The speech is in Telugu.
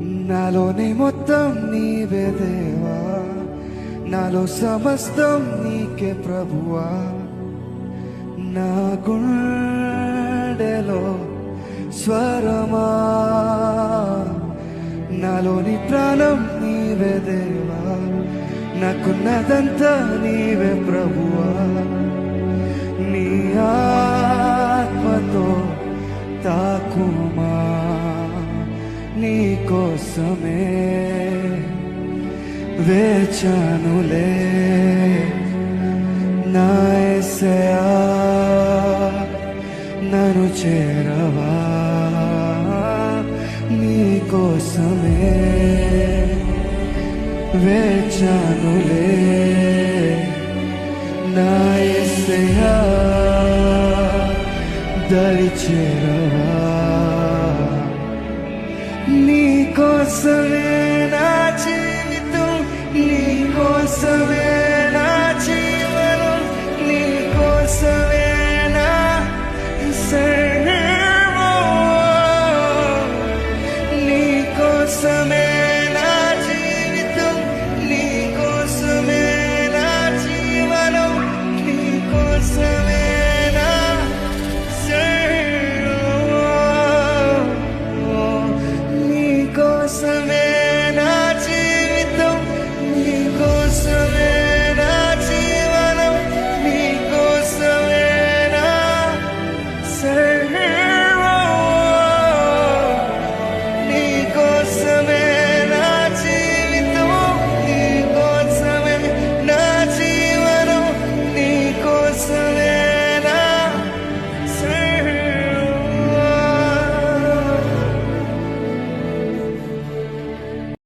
నాలోనే మొత్తం నీవే దేవా, నాలో సమస్తం నీకే ప్రభువా. నా గుండెలో స్వరమా, నాలోని ప్రాణం నీవే దేవా, నాకున్నదంతా నీవే ప్రభువా. నీ ఆత్మతో తాకుమా, నీ కోసమే వేచానులే. నా యేసయ్యా నన్ను చేరవా, నీ కోసమే వేచానులే. నా యేసయ్యా దరి చేరవా, నీ కోసమే నా జీవితం, నీ కోసమే నా జీవనం, నీ కోసమే నా సర్వం, నీ కోసమే